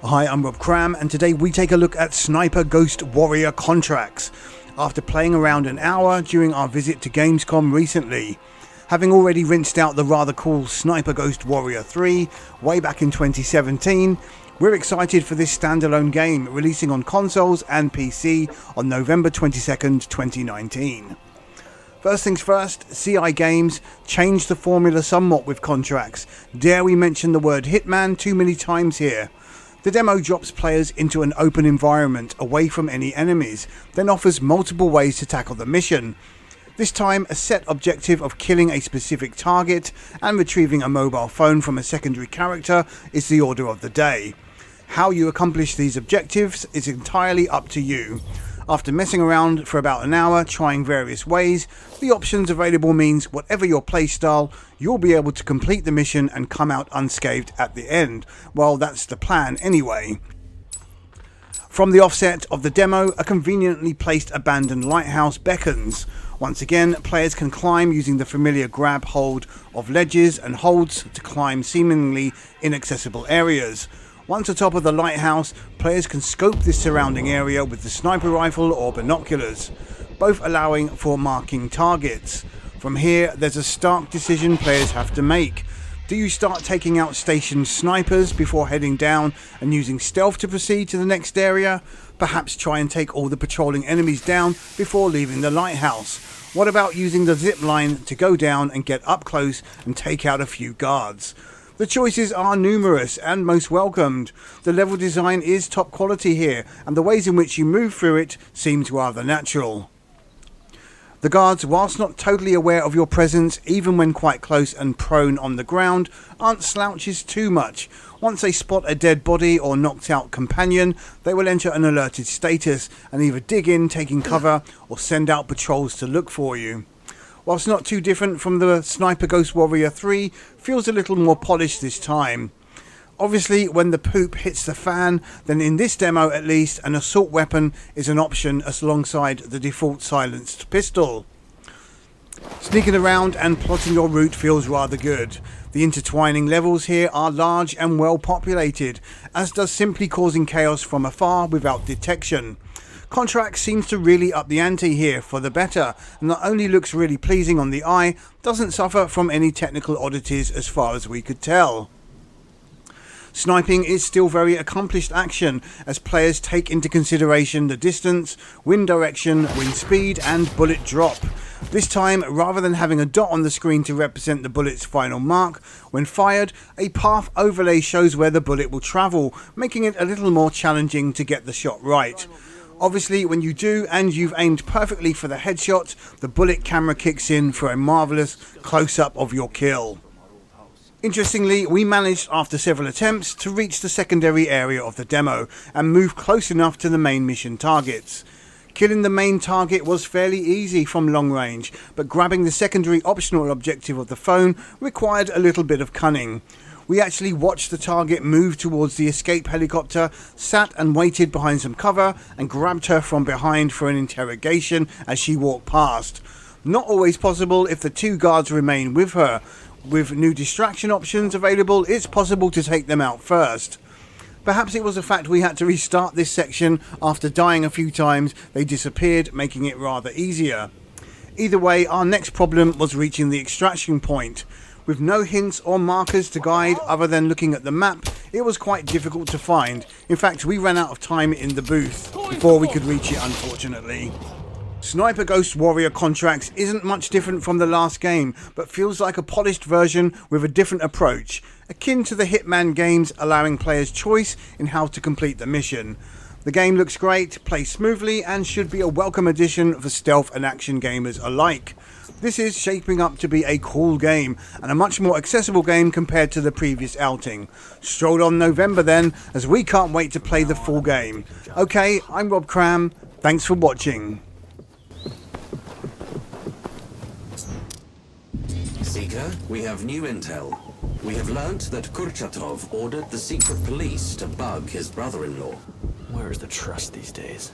Hi, I'm Rob Cram, and today we take a look at Sniper Ghost Warrior contracts, after playing around an hour during our visit to Gamescom recently. Having already rinsed out the rather cool Sniper Ghost Warrior 3 way back in 2017, we're excited for this standalone game releasing on consoles and PC on November 22nd, 2019. First things first, CI Games changed the formula somewhat with contracts. Dare we mention the word Hitman too many times here? The demo drops players into an open environment away from any enemies, then offers multiple ways to tackle the mission. This time, a set objective of killing a specific target and retrieving a mobile phone from a secondary character is the order of the day. How you accomplish these objectives is entirely up to you. After messing around for about an hour trying various ways, the options available means whatever your playstyle, you'll be able to complete the mission and come out unscathed at the end. Well, that's the plan anyway. From the offset of the demo, a conveniently placed abandoned lighthouse beckons. Once again, players can climb using the familiar grab hold of ledges and holds to climb seemingly inaccessible areas. Once atop of the lighthouse, players can scope the surrounding area with the sniper rifle or binoculars, both allowing for marking targets. From here, there's a stark decision players have to make. Do you start taking out stationed snipers before heading down and using stealth to proceed to the next area? Perhaps try and take all the patrolling enemies down before leaving the lighthouse. What about using the zip line to go down and get up close and take out a few guards? The choices are numerous and most welcomed. The level design is top quality here, and the ways in which you move through it seems rather natural. The guards, whilst not totally aware of your presence, even when quite close and prone on the ground, aren't slouches too much. Once they spot a dead body or knocked out companion, they will enter an alerted status and either dig in taking cover or send out patrols to look for you. Whilst not too different from the Sniper Ghost Warrior 3, feels a little more polished this time. Obviously, when the poop hits the fan, then in this demo at least, an assault weapon is an option alongside the default silenced pistol. Sneaking around and plotting your route feels rather good. The intertwining levels here are large and well populated, as does simply causing chaos from afar without detection. Contract seems to really up the ante here for the better, and not only looks really pleasing on the eye, doesn't suffer from any technical oddities as far as we could tell. Sniping is still very accomplished action, as players take into consideration the distance, wind direction, wind speed and bullet drop. This time, rather than having a dot on the screen to represent the bullet's final mark, when fired, a path overlay shows where the bullet will travel, making it a little more challenging to get the shot right. Obviously, when you do and you've aimed perfectly for the headshot, the bullet camera kicks in for a marvellous close-up of your kill. Interestingly, we managed after several attempts to reach the secondary area of the demo and move close enough to the main mission targets. Killing the main target was fairly easy from long range, but grabbing the secondary optional objective of the phone required a little bit of cunning. We actually watched the target move towards the escape helicopter, sat and waited behind some cover, and grabbed her from behind for an interrogation as she walked past. Not always possible if the two guards remain with her. With new distraction options available, it's possible to take them out first. Perhaps it was the fact we had to restart this section after dying a few times, they disappeared, making it rather easier. Either way, our next problem was reaching the extraction point. With no hints or markers to guide other than looking at the map, it was quite difficult to find. In fact, we ran out of time in the booth before we could reach it, unfortunately. Sniper Ghost Warrior Contracts isn't much different from the last game, but feels like a polished version with a different approach, akin to the Hitman games, allowing players choice in how to complete the mission. The game looks great, plays smoothly, and should be a welcome addition for stealth and action gamers alike. This is shaping up to be a cool game, and a much more accessible game compared to the previous outing. Stroll on November then, as we can't wait to play the full game. Okay, I'm Rob Cram, thanks for watching. Seeker, we have new intel. We have learnt that Kurchatov ordered the secret police to bug his brother-in-law. Where is the trust these days?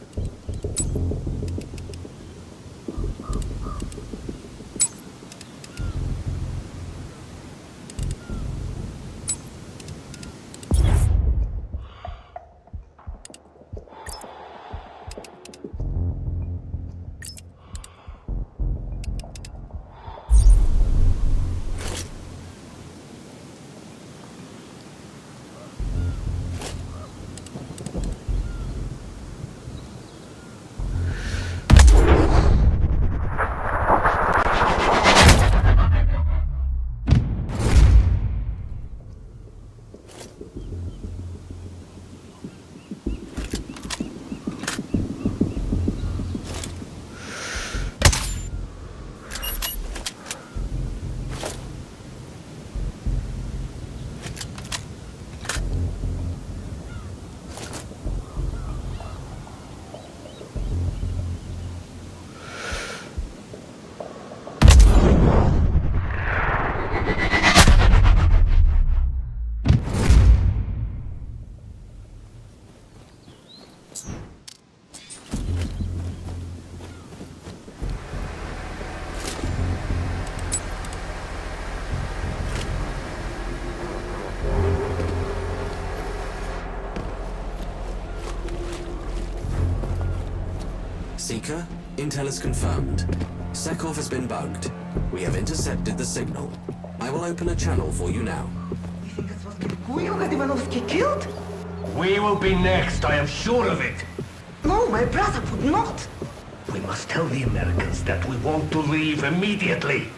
Striker, intel is confirmed. Sekov has been bugged. We have intercepted the signal. I will open a channel for you now. You think it was Kirkui who got Ivanovsky killed? We will be next, I am sure of it. No, my brother would not. We must tell the Americans that we want to leave immediately.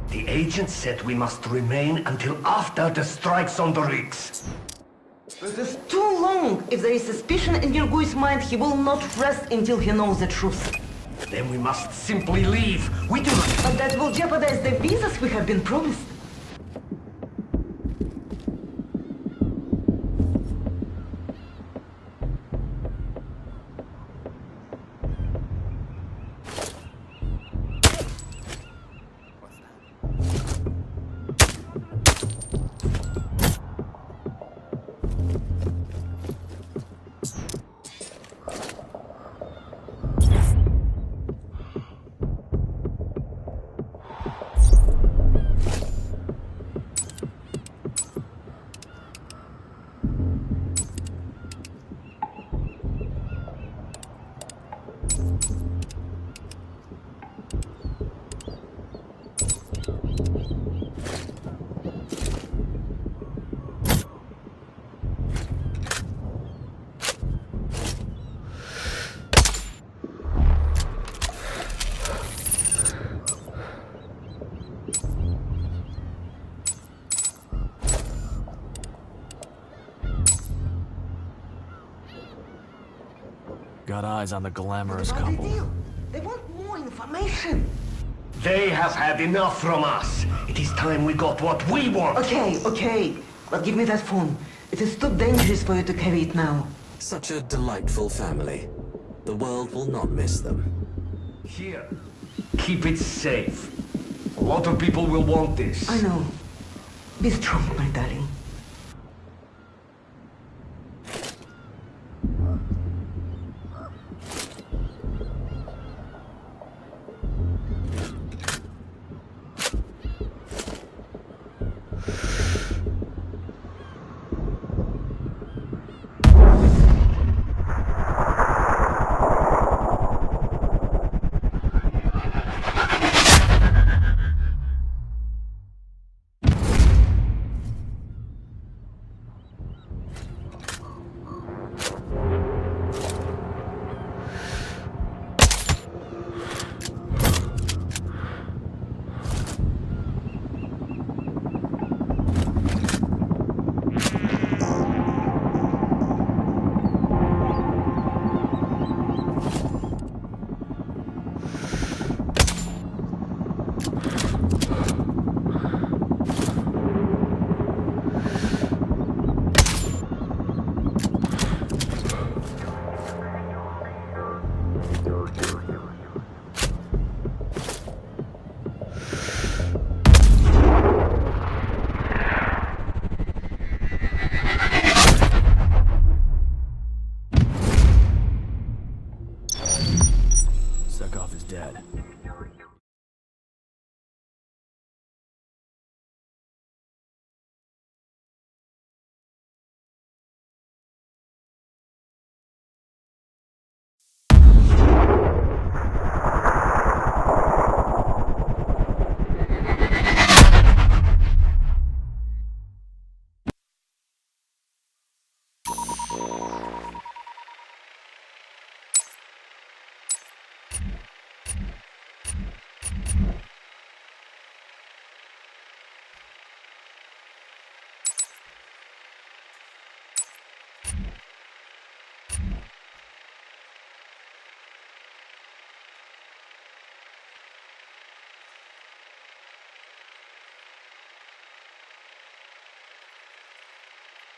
The agent said we must remain until after the strikes on the rigs. This is too long. If there is suspicion in Kirkui's mind, he will not rest until he knows the truth. Then we must simply leave. We do not... But that will jeopardize the visas we have been promised. Got eyes on the glamorous What about the couple. deal? They want more information. They have had enough from us. It is time we got what we want. Okay. But give me that phone. It is too dangerous for you to carry it now. Such a delightful family. The world will not miss them. Here. Keep it safe. A lot of people will want this. I know. Be strong, my darling.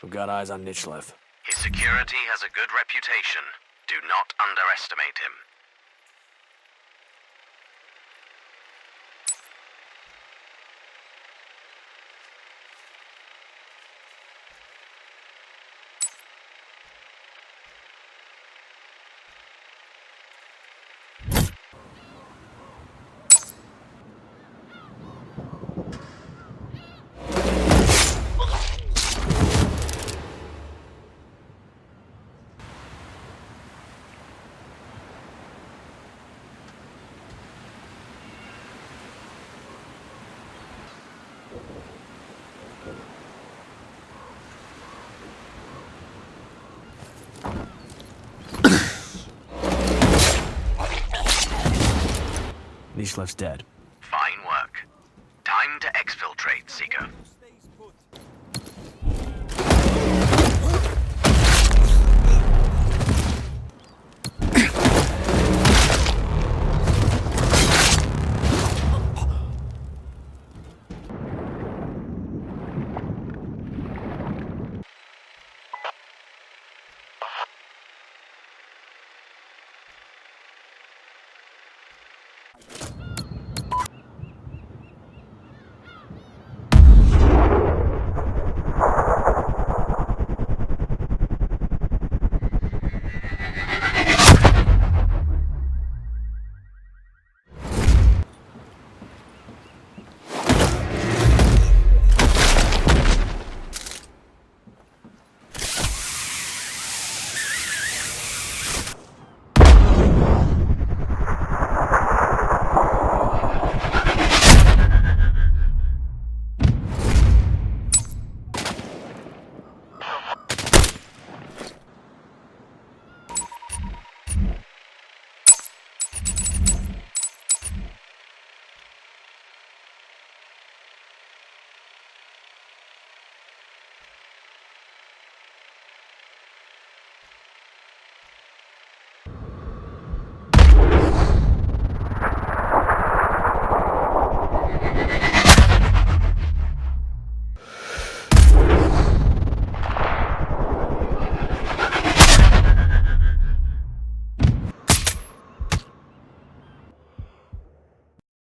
We've got eyes on Nichlev. His security has a good reputation. Do not underestimate him. Nichlev's dead.